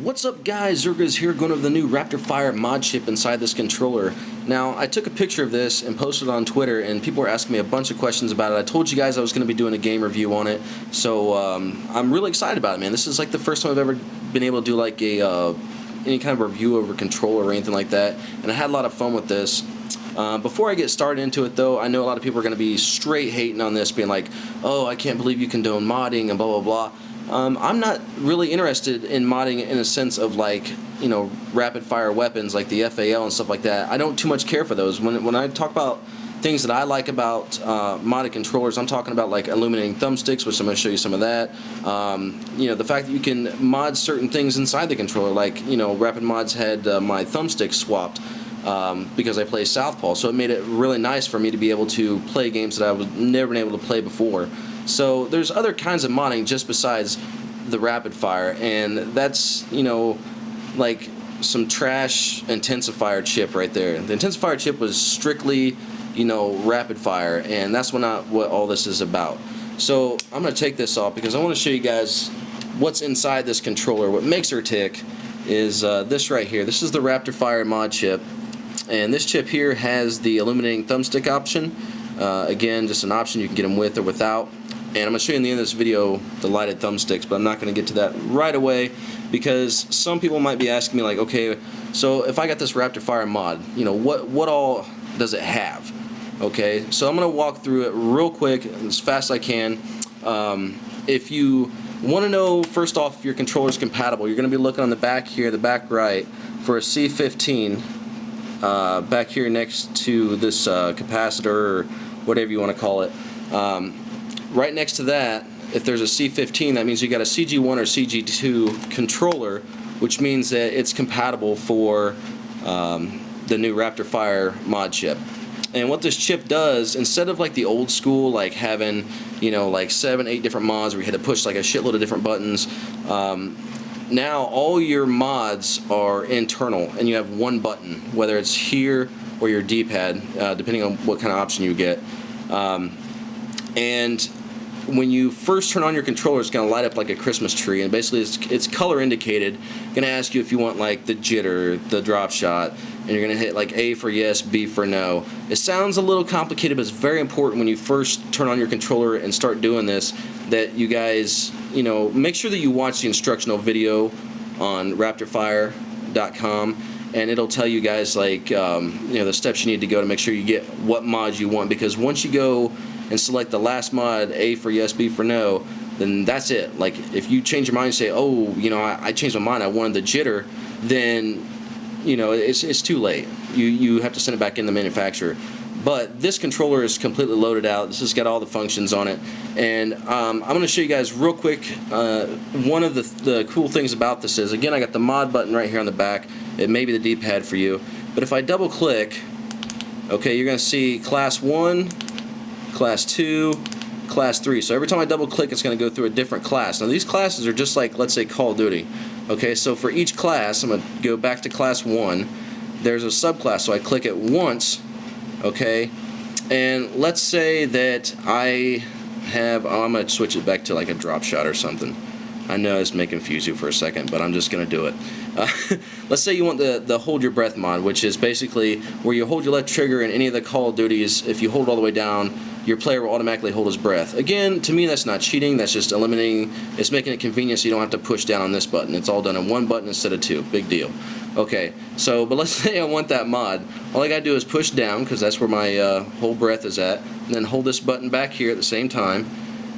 What's up guys, zzirGrizz here, going over the new RaptorFire mod chip inside this controller. Now, I took a picture of this and posted it on Twitter, and people were asking me a bunch of questions about it. I told you guys I was going to be doing a game review on it, so I'm really excited about it, man. This is like the first time I've ever been able to do like a any kind of review over a controller or anything like that, and I had a lot of fun with this. Before I get started into it though, I know a lot of people are going to be straight hating on this, being like, oh, I can't believe you condone modding and blah blah blah. I'm not really interested in modding in a sense of like, you know, rapid fire weapons like the FAL and stuff like that. I don't too much care for those. When I talk about things that I like about modded controllers, I'm talking about like illuminating thumbsticks, which I'm going to show you some of that. You know, the fact that you can mod certain things inside the controller, like, you know, Rapid Mods had my thumbstick swapped because I play Southpaw, so it made it really nice for me to be able to play games that I would never been able to play before. So there's other kinds of modding just besides the rapid fire, and that's, you know, like some trash intensifier chip right there. The intensifier chip was strictly, you know, rapid fire, and that's not what all this is about. So I'm going to take this off because I want to show you guys what's inside this controller. What makes her tick is this right here. This is the RaptorFire mod chip, and this chip here has the illuminating thumbstick option. Again, just an option, you can get them with or without. And I'm going to show you in the end of this video the lighted thumbsticks, but I'm not going to get to that right away because some people might be asking me like, okay, so if I got this RaptorFire mod, you know, what all does it have? Okay, so I'm going to walk through it real quick as fast as I can. If you want to know, first off, if your controller is compatible, you're going to be looking on the back here, the back right, for a C15 back here next to this capacitor or whatever you want to call it. Right next to that, if there's a C15, that means you got a CG1 or CG2 controller, which means that it's compatible for the new RaptorFire mod chip. And what this chip does, instead of like the old school, like having, you know, like 7-8 different mods where you had to push like a shitload of different buttons, now all your mods are internal, and you have one button, whether it's here or your D-pad, depending on what kind of option you get. And when you first turn on your controller, it's going to light up like a Christmas tree, and basically it's color indicated. Going to ask you if you want like the jitter, the drop shot, and you're going to hit like A for yes, B for no. It sounds a little complicated, but it's very important when you first turn on your controller and start doing this that you guys, you know, make sure that you watch the instructional video on RaptorFire.com, and it'll tell you guys like, you know, the steps you need to go to make sure you get what mods you want, because once you go and select the last mod, A for yes, B for no, then that's it. Like, if you change your mind and say, oh, you know, I changed my mind, I wanted the jitter, then, you know, it's too late. You have to send it back in the manufacturer. But this controller is completely loaded out. This has got all the functions on it. And I'm going to show you guys real quick, one of the cool things about this is, again, I got the mod button right here on the back. It may be the D-pad for you. But if I double click, okay, you're going to see Class 1, Class 2, Class 3. So every time I double click, it's going to go through a different class. Now these classes are just like, let's say, Call of Duty. Okay, so for each class, I'm going to go back to Class 1. There's a subclass, so I click it once, okay, and let's say that I have, oh, I'm going to switch it back to like a drop shot or something. I know this may confuse you for a second, but I'm just going to do it. Let's say you want the Hold Your Breath mod, which is basically where you hold your left trigger in any of the Call of Duties. If you hold it all the way down, your player will automatically hold his breath. Again, to me that's not cheating, that's just eliminating, it's making it convenient so you don't have to push down on this button. It's all done in one button instead of two. Big deal. Okay, so, but let's say I want that mod. All I gotta do is push down, because that's where my hold breath is at, and then hold this button back here at the same time,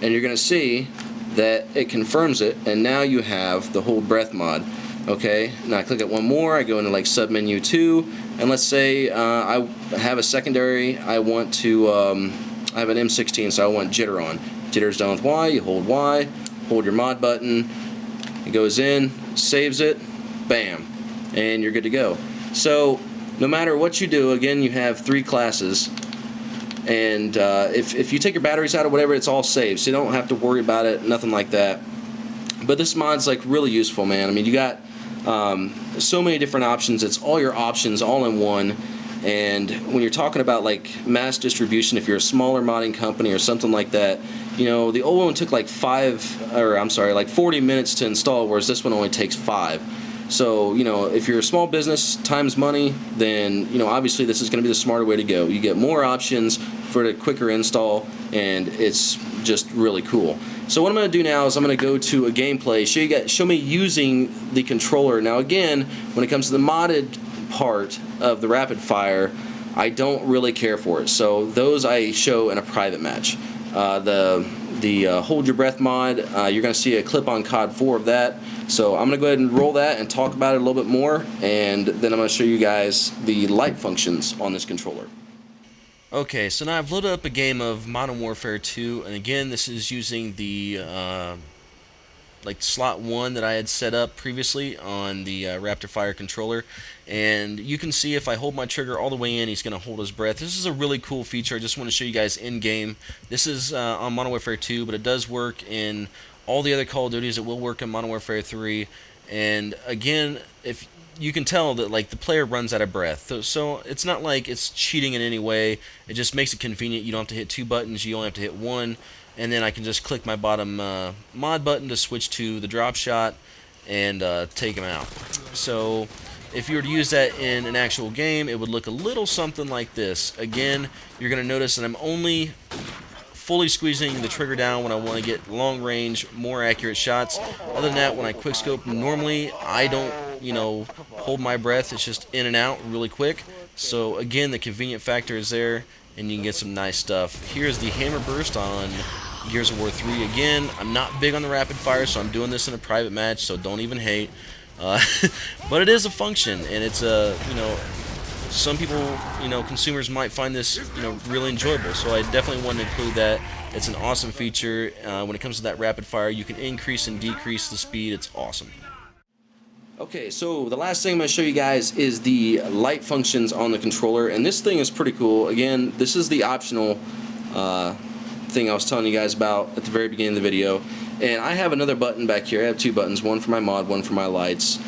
and you're gonna see that it confirms it, and now you have the hold breath mod. Okay, now I click it one more, I go into like submenu 2, and let's say I have a secondary, I want to, I have an M16, so I want jitter on. Jitter's done with Y, you hold Y, hold your mod button, it goes in, saves it, bam, and you're good to go. So no matter what you do, again, you have 3 classes, and if you take your batteries out or whatever, it's all saved, so you don't have to worry about it, nothing like that. But this mod's like really useful, man. I mean, you got so many different options. It's all your options all in one. And when you're talking about like mass distribution, if you're a smaller modding company or something like that, you know, the old one took like 40 minutes to install, whereas this one only takes 5. So, you know, if you're a small business, time's money, then, you know, obviously this is going to be the smarter way to go. You get more options for a quicker install, and it's just really cool. So what I'm going to do now is I'm going to go to a gameplay, show me using the controller. Now again, when it comes to the modded part of the RaptorFire, I don't really care for it. So those I show in a private match. The Hold Your Breath mod, you're going to see a clip on COD 4 of that. So I'm going to go ahead and roll that and talk about it a little bit more, and then I'm going to show you guys the light functions on this controller. Okay, so now I've loaded up a game of Modern Warfare 2, and again, this is using the like slot 1 that I had set up previously on the RaptorFire controller, and you can see if I hold my trigger all the way in, he's going to hold his breath. This is a really cool feature. I just want to show you guys in game. This is on Modern Warfare 2, but it does work in all the other Call of Duties. It will work in Modern Warfare 3, and again, if you can tell that like the player runs out of breath, so it's not like it's cheating in any way. It just makes it convenient. You don't have to hit 2 buttons, you only have to hit 1, and then I can just click my bottom mod button to switch to the drop shot and take him out. So if you were to use that in an actual game, it would look a little something like this. Again, you're going to notice that I'm only fully squeezing the trigger down when I want to get long range, more accurate shots. Other than that, when I quickscope, normally I don't, you know, hold my breath. It's just in and out really quick. So again, the convenient factor is there, and you can get some nice stuff. Here's the hammer burst on Gears of War 3. Again, I'm not big on the RaptorFire, so I'm doing this in a private match, so don't even hate. But it is a function, and it's a, you know, some people, you know, consumers might find this, you know, really enjoyable. So I definitely want to include that. It's an awesome feature. When it comes to that RaptorFire, you can increase and decrease the speed. It's awesome. Okay, so the last thing I'm going to show you guys is the light functions on the controller, and this thing is pretty cool. Again, this is the optional thing I was telling you guys about at the very beginning of the video, and I have another button back here. I have 2 buttons, one for my mod, one for my lights.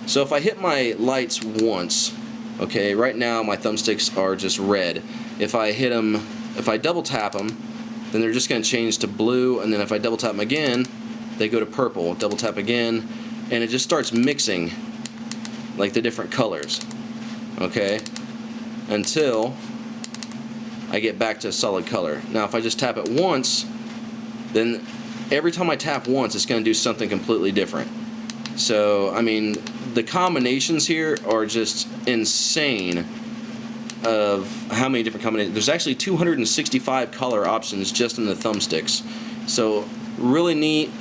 So if I hit my lights once, okay, right now my thumbsticks are just red. If I hit them, if I double tap them, then they're just going to change to blue, and then if I double tap them again, they go to purple. Double tap again, and it just starts mixing like the different colors, okay, until I get back to a solid color. Now if I just tap it once, then every time I tap once it's going to do something completely different. So I mean, the combinations here are just insane of how many different combinations. There's actually 265 color options just in the thumbsticks, so really neat.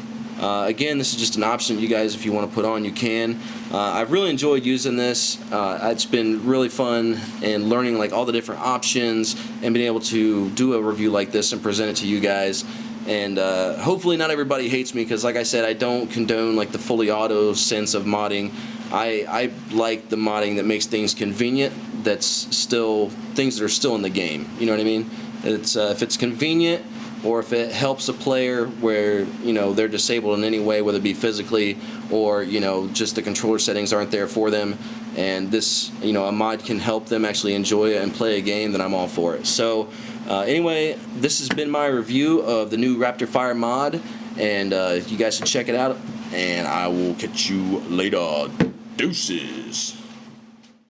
Again, this is just an option you guys, if you want to put on, you can. I've really enjoyed using this. It's been really fun and learning like all the different options and being able to do a review like this and present it to you guys. And hopefully not everybody hates me, because like I said, I don't condone like the fully auto sense of modding. I like the modding that makes things convenient, that's still things that are still in the game. You know what I mean? It's if it's convenient, or if it helps a player where, you know, they're disabled in any way, whether it be physically or, you know, just the controller settings aren't there for them, and this, you know, a mod can help them actually enjoy it and play a game, then I'm all for it. So anyway, this has been my review of the new RaptorFire mod, and you guys should check it out, and I will catch you later. Deuces.